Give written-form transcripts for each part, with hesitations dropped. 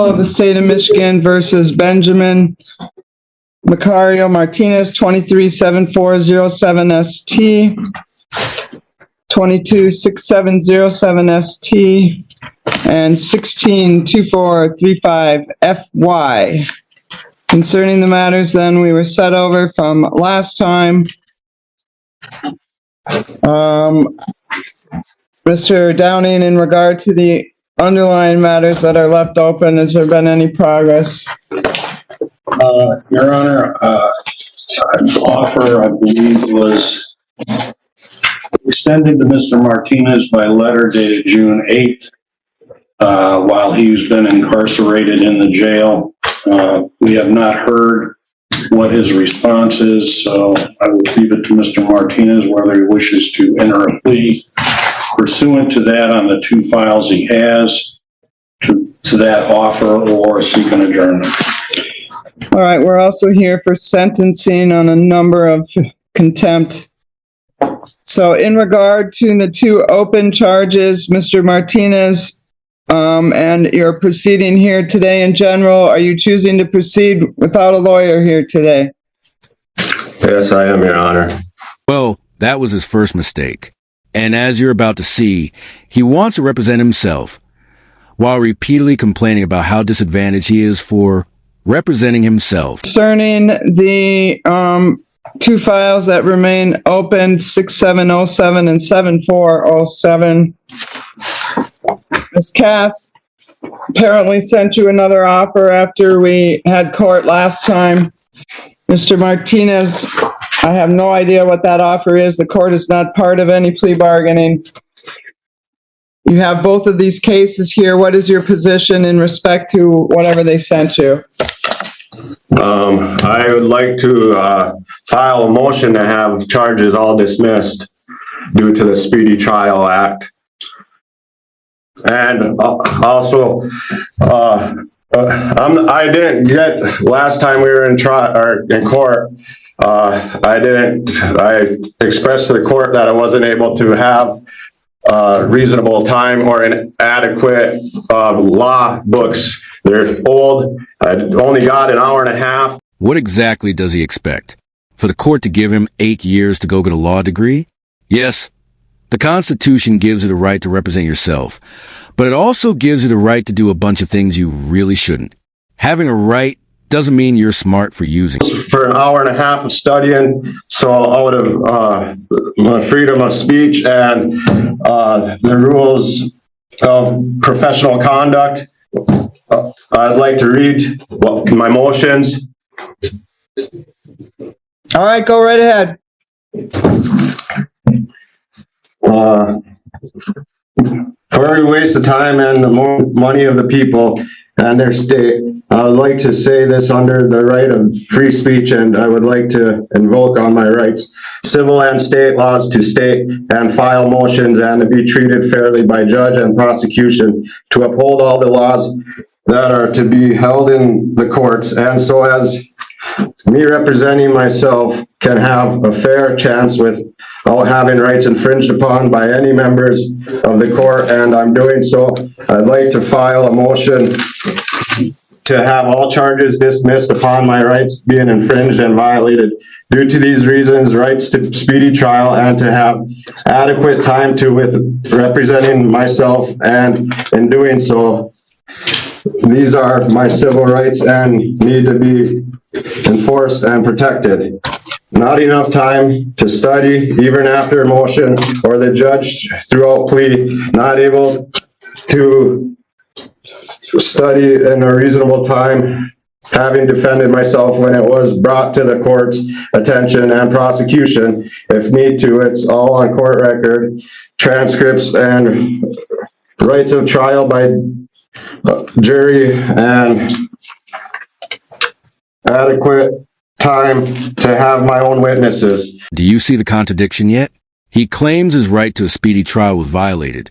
of the State of Michigan versus Benjamin Macario Martinez, 237407 ST, 226707 ST, and 162435 FY. Concerning the matters then we were set over from last time, Mr. Downing, in regard to the underlying matters that are left open, has there been any progress? Your Honor, an offer, I believe, was extended to Mr. Martinez by letter dated June 8th, while he's been incarcerated in the jail. We have not heard what his response is, so I will leave it to Mr. Martinez whether he wishes to enter a plea pursuant to that on the two files he has to that offer, or seek an adjournment. All right, we're also here for sentencing on a number of contempt. So in regard to the two open charges, Mr. Martinez, and your proceeding here today in general, are you choosing to proceed without a lawyer here today? Yes, I am, Your Honor. Well, that was his first mistake. And as you're about to see, he wants to represent himself, while repeatedly complaining about how disadvantaged he is for representing himself. Concerning the two files that remain open, 6707 and 7407, Ms. Cass apparently sent you another offer after we had court last time. Mr. Martinez, I have no idea what that offer is. The court is not part of any plea bargaining. You have both of these cases here. What is your position in respect to whatever they sent you? I would like to file a motion to have charges all dismissed due to the Speedy Trial Act. And also, I didn't get, last time we were in court, I expressed to the court that I wasn't able to have reasonable time or inadequate law books. They're old. I only got an hour and a half. What exactly does he expect? For the court to give him 8 years to go get a law degree? Yes, the Constitution gives you the right to represent yourself, but it also gives you the right to do a bunch of things you really shouldn't. Having a right doesn't mean you're smart for using it. For an hour and a half of studying, so out of my freedom of speech and the rules of professional conduct, I'd like to read my motions. All right, go right ahead. For every waste of time and the money of the people and their state, I would like to say this under the right of free speech, and I would like to invoke on my rights, civil and state laws, to state and file motions and to be treated fairly by judge and prosecution, to uphold all the laws that are to be held in the courts, and so as me representing myself can have a fair chance without having rights infringed upon by any members of the court, and I'm doing so. I'd like to file a motion to have all charges dismissed upon my rights being infringed and violated. Due to these reasons, rights to speedy trial and to have adequate time to with representing myself, and in doing so, these are my civil rights and need to be enforced and protected. Not enough time to study, even after motion, or the judge throughout plea, not able to study in a reasonable time, having defended myself when it was brought to the court's attention and prosecution, if need to. It's all on court record, transcripts and rights of trial by jury, and adequate time to have my own witnesses. Do you see the contradiction yet? He claims his right to a speedy trial was violated,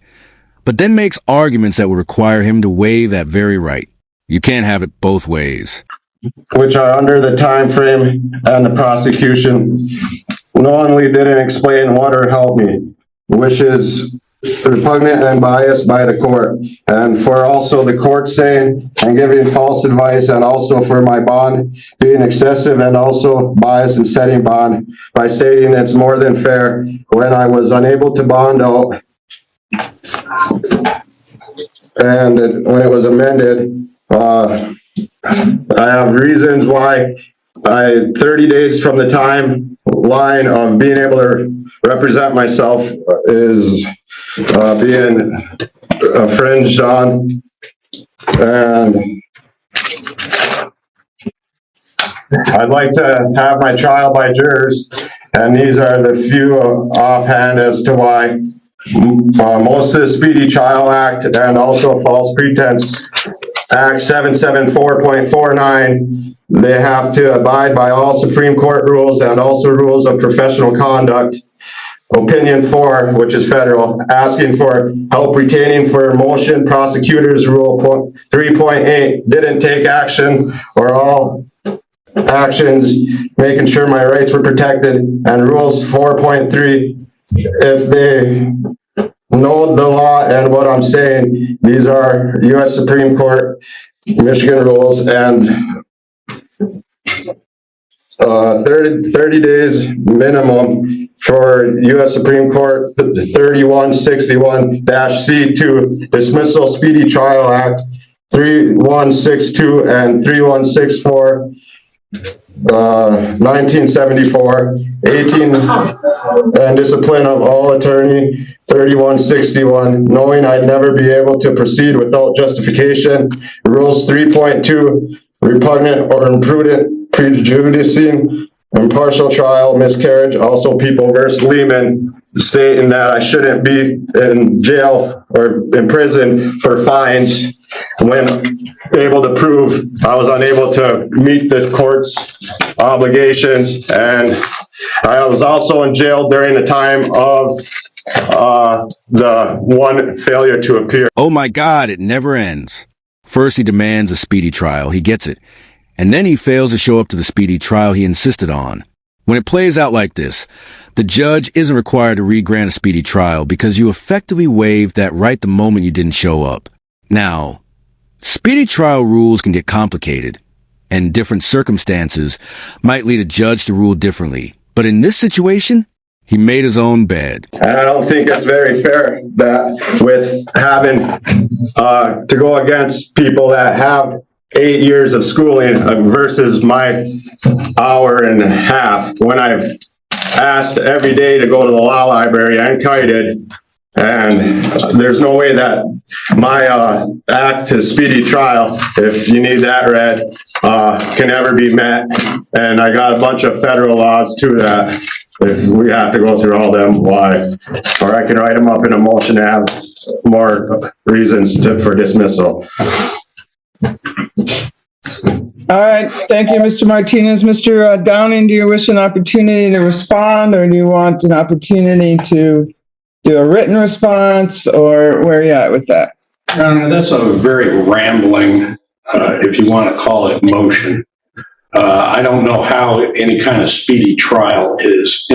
but then makes arguments that would require him to waive that very right. You can't have it both ways. Which are under the time frame, and the prosecution knowingly didn't explain what or help me, which is repugnant and biased by the court, and for also the court saying and giving false advice, and also for my bond being excessive and also biased in setting bond by stating it's more than fair when I was unable to bond out. And when it was amended, I have reasons why 30 days from the timeline of being able to represent myself is being infringed on. And I'd like to have my trial by jurors, and these are the few offhand as to why. Most of the Speedy Trial Act and also False Pretense Act 774.49, they have to abide by all Supreme Court rules and also rules of professional conduct. Opinion 4, which is federal, asking for help retaining for motion. Prosecutors Rule 3.8, didn't take action or all actions, making sure my rights were protected. And Rules 4.3, if they know the law and what I'm saying, these are U.S. Supreme Court, Michigan rules, and 30 days minimum for U.S. Supreme Court 3161-C2, Dismissal Speedy Trial Act 3162 and 3164, 1974, 18, and discipline of all attorney 3161, knowing I'd never be able to proceed without justification. Rules 3.2, repugnant or imprudent, prejudicing, impartial trial, miscarriage, also People versus Lehman, stating that I shouldn't be in jail or in prison for fines when able to prove I was unable to meet the court's obligations. And I was also in jail during the time of the one failure to appear. Oh my God, it never ends. First, he demands a speedy trial. He gets it. And then he fails to show up to the speedy trial he insisted on. When it plays out like this, the judge isn't required to re-grant a speedy trial because you effectively waived that right the moment you didn't show up. Now, speedy trial rules can get complicated, and different circumstances might lead a judge to rule differently. But in this situation, he made his own bed. And I don't think it's very fair that with having to go against people that have 8 years of schooling versus my hour and a half, when I've asked every day to go to the law library and kited, and there's no way that my act to speedy trial, if you need that read, can ever be met. And I got a bunch of federal laws too that if we have to go through all them, why? Or I can write them up in a motion to have more reasons for dismissal. All right, thank you, Mr. Martinez. Mr. Downing, do you wish an opportunity to respond, or do you want an opportunity to do a written response, or where are you at with that? That's a very rambling, if you want to call it, motion. I don't know how any kind of speedy trial is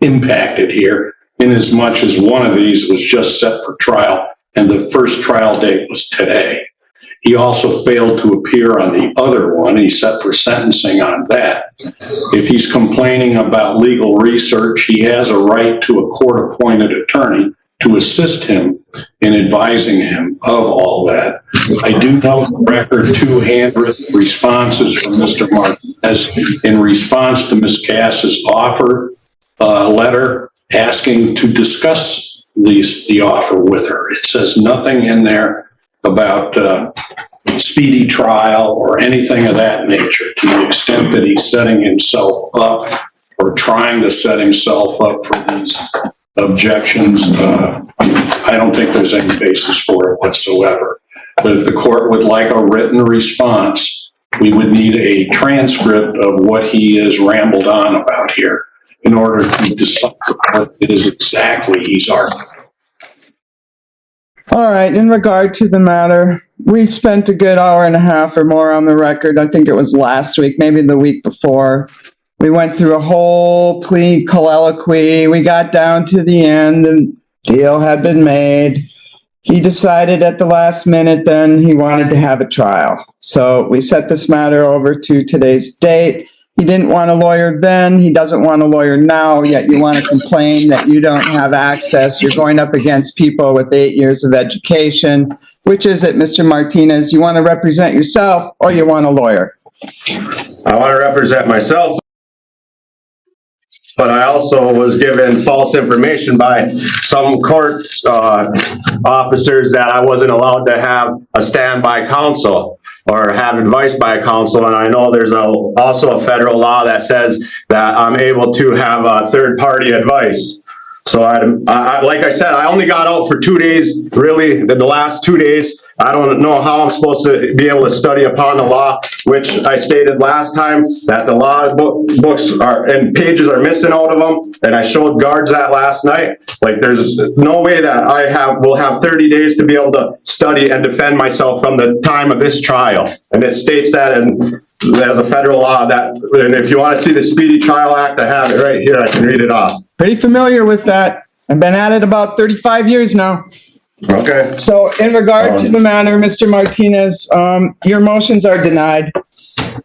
impacted here, in as much as one of these was just set for trial and the first trial date was today. He also failed to appear on the other one. He's set for sentencing on that. If he's complaining about legal research, he has a right to a court-appointed attorney to assist him in advising him of all that. I do note the record 2 handwritten responses from Mr. Martinez in response to Ms. Cass's offer letter asking to discuss the offer with her. It says nothing in there about speedy trial or anything of that nature, to the extent that he's setting himself up or trying to set himself up for these objections. I don't think there's any basis for it whatsoever. But if the court would like a written response, we would need a transcript of what he has rambled on about here in order to decide what it is exactly he's arguing. All right, in regard to the matter, we've spent a good hour and a half or more on the record. I think it was last week, maybe the week before. We went through a whole plea colloquy. We got down to the end, and Deal had been made. He decided at the last minute then he wanted to have a trial. So we set this matter over to today's date. He didn't want a lawyer then. He doesn't want a lawyer now, yet you want to complain that you don't have access. You're going up against people with 8 years of education. Which is it, Mr. Martinez? You want to represent yourself or you want a lawyer? I want to represent myself, but I also was given false information by some court officers that I wasn't allowed to have a standby counsel or have advice by a counsel, and I know there's also a federal law that says that I'm able to have third-party advice. So I, like I said, I only got out for 2 days, really, the last 2 days. I don't know how I'm supposed to be able to study upon the law, which I stated last time that the law books are and pages are missing out of them. And I showed guards that last night. Like, there's no way that will have 30 days to be able to study and defend myself from the time of this trial. And it states that as a federal law and if you want to see the Speedy Trial Act, I have it right here. I can read it off. Pretty familiar with that. I've been at it about 35 years now. Okay. So in regard to the matter, Mr. Martinez, your motions are denied.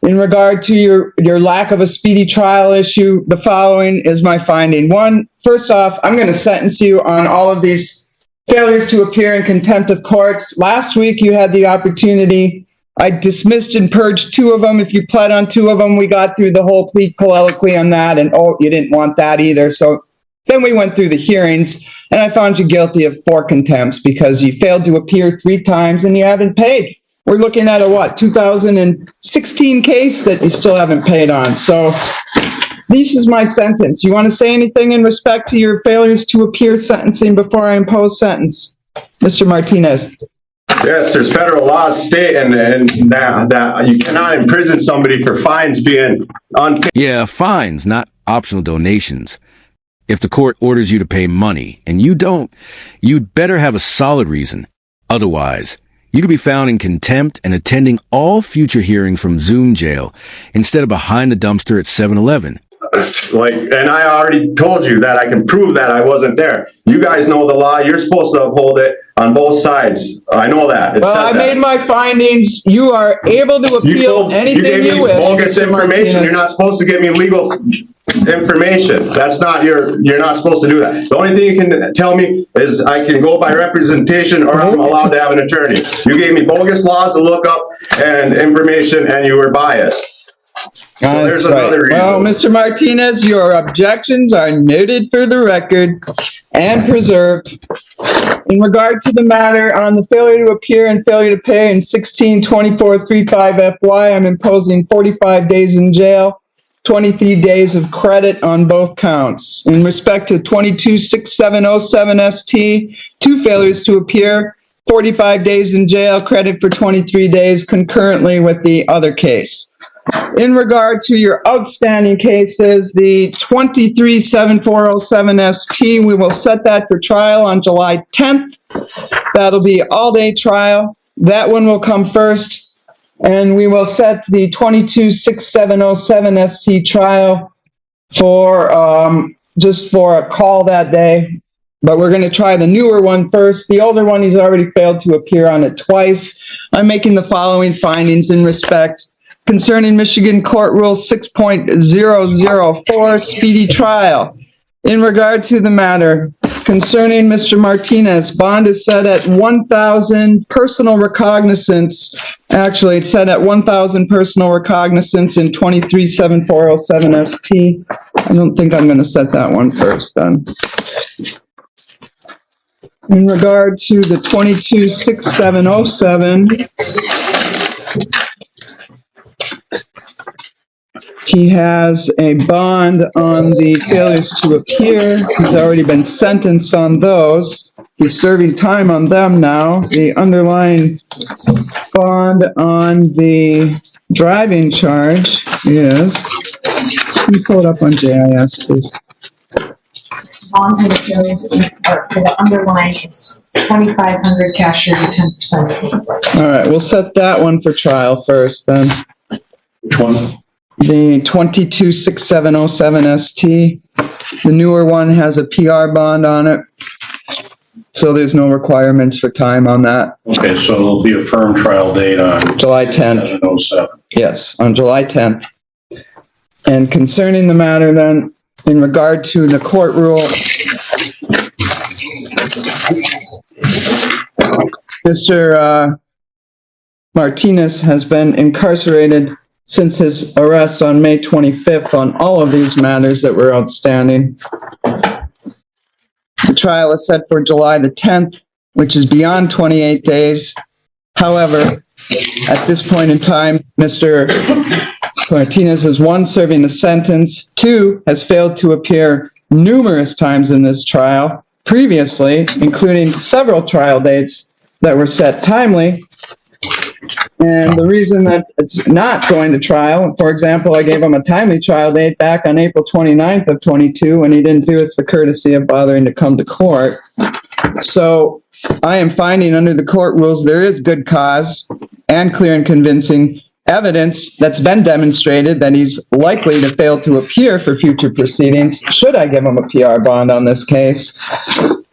In regard to your lack of a speedy trial issue, the following is my finding. One, first off, I'm going to sentence you on all of these failures to appear in contempt of courts. Last week, you had the opportunity. I dismissed and purged 2 of them. If you pled on 2 of them, we got through the whole plea colloquy on that, and you didn't want that either. So then we went through the hearings, and I found you guilty of 4 contempts because you failed to appear 3 times and you haven't paid. We're looking at a 2016 case that you still haven't paid on. So this is my sentence. You want to say anything in respect to your failures to appear sentencing before I impose sentence? Mr. Martinez. Yes, there's federal laws stating that you cannot imprison somebody for fines being unpaid. Yeah, fines, not optional donations. If the court orders you to pay money and you don't, you'd better have a solid reason. Otherwise, you could be found in contempt and attending all future hearings from Zoom jail instead of behind the dumpster at 7-Eleven. And I already told you that I can prove that I wasn't there. You guys know the law. You're supposed to uphold it on both sides. I know that. Well, I made my findings. You are able to appeal anything you wish. You gave me bogus information. You're not supposed to give me legal information. That's not you're not supposed to do that. The only thing you can tell me is I can go by representation or I'm allowed to have an attorney. You gave me bogus laws to look up and information, and you were biased. So there's another reason. Well, Mr. Martinez, your objections are noted for the record and preserved. In regard to the matter on the failure to appear and failure to pay in 162435 FY, I'm imposing 45 days in jail, 23 days of credit on both counts. In respect to 226707 ST, 2 failures to appear, 45 days in jail, credit for 23 days concurrently with the other case. In regard to your outstanding cases, the 237407 ST, we will set that for trial on July 10th. That'll be an all-day trial. That one will come first. And we will set the 226707 ST trial for just for a call that day. But we're going to try the newer one first. The older one, he's already failed to appear on it twice. I'm making the following findings in respect concerning Michigan Court Rule 6.004, speedy trial. In regard to the matter concerning Mr. Martinez, bond is set at 1,000 personal recognizance. Actually, it's set at 1,000 personal recognizance in 237407 ST. I don't think I'm going to set that one first then. In regard to the 226707, he has a bond on the failures to appear. He's already been sentenced on those. He's serving time on them now. The underlying bond on the driving charge is, can you pull it up on JIS, please? Bond for the failures for the underlying is 2,500, cash should be 10%. All right, we'll set that one for trial first then. Which one? The 226707 ST. The newer one has a PR bond on it. so there's no requirements for time on that. Okay, so there'll be a firm trial date on July 10th. 7/07. Yes, on July 10th. And concerning the matter then, in regard to the court rule, Mr. Martinez has been incarcerated since his arrest on May 25th on all of these matters that were outstanding. The trial is set for July the 10th, which is beyond 28 days. However, at this point in time, Mr. Martinez is, one, serving a sentence, two, has failed to appear numerous times in this trial previously, including several trial dates that were set timely. And the reason that it's not going to trial, for example, I gave him a timely trial date back on April 29th of 22 when he didn't do us the courtesy of bothering to come to court. So I am finding under the court rules there is good cause and clear and convincing evidence that's been demonstrated that he's likely to fail to appear for future proceedings should I give him a PR bond on this case.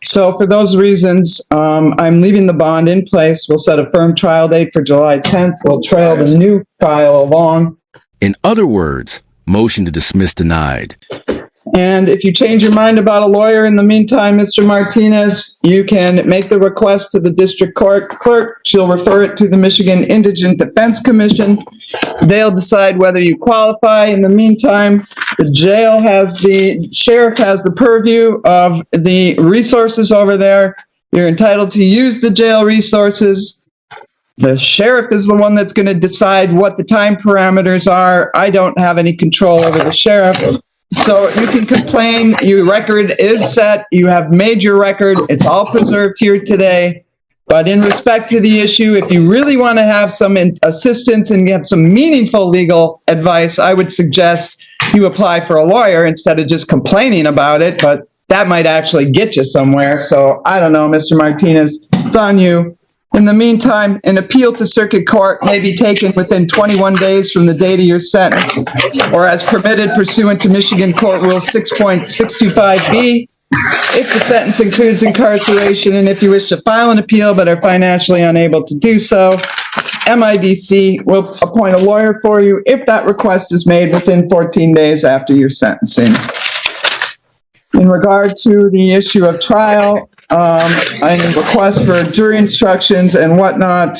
So for those reasons, I'm leaving the bond in place. We'll set a firm trial date for July 10th. We'll trail the new trial along. In other words, motion to dismiss denied. And if you change your mind about a lawyer in the meantime, Mr. Martinez, you can make the request to the district court clerk. She'll refer it to the Michigan Indigent Defense Commission. They'll decide whether you qualify. In the meantime, the sheriff has the purview of the resources over there. You're entitled to use the jail resources. The sheriff is the one that's going to decide what the time parameters are. I don't have any control over the sheriff. So you can complain, your record is set, you have made your record, it's all preserved here today. But in respect to the issue, if you really want to have some assistance and get some meaningful legal advice, I would suggest you apply for a lawyer instead of just complaining about it, but that might actually get you somewhere. So I don't know, Mr. Martinez, it's on you. In the meantime, an appeal to circuit court may be taken within 21 days from the date of your sentence, or as permitted pursuant to Michigan Court Rule 6.625B, if the sentence includes incarceration, and if you wish to file an appeal but are financially unable to do so, MIDC will appoint a lawyer for you if that request is made within 14 days after your sentencing. In regard to the issue of trial, I request for jury instructions and whatnot.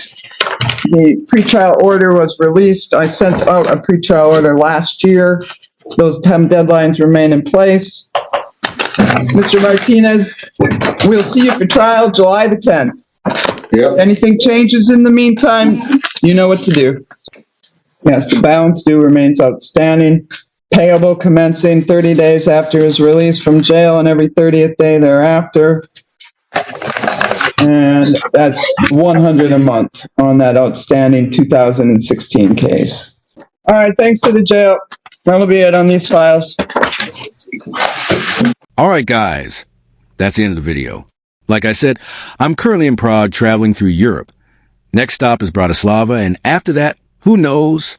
The pretrial order was released. I sent out a pretrial order last year. Those 10 deadlines remain in place. Mr. Martinez, we'll see you for trial July the 10th. Yep. Anything changes in the meantime, you know what to do. Yes, the balance due remains outstanding. Payable commencing 30 days after his release from jail and every 30th day thereafter. And that's $100 a month on that outstanding 2016 case. All right, thanks to the jail. That'll be it on these files. All right, guys, that's the end of the video. Like I said, I'm currently in Prague traveling through Europe. Next stop is Bratislava, and after that, who knows?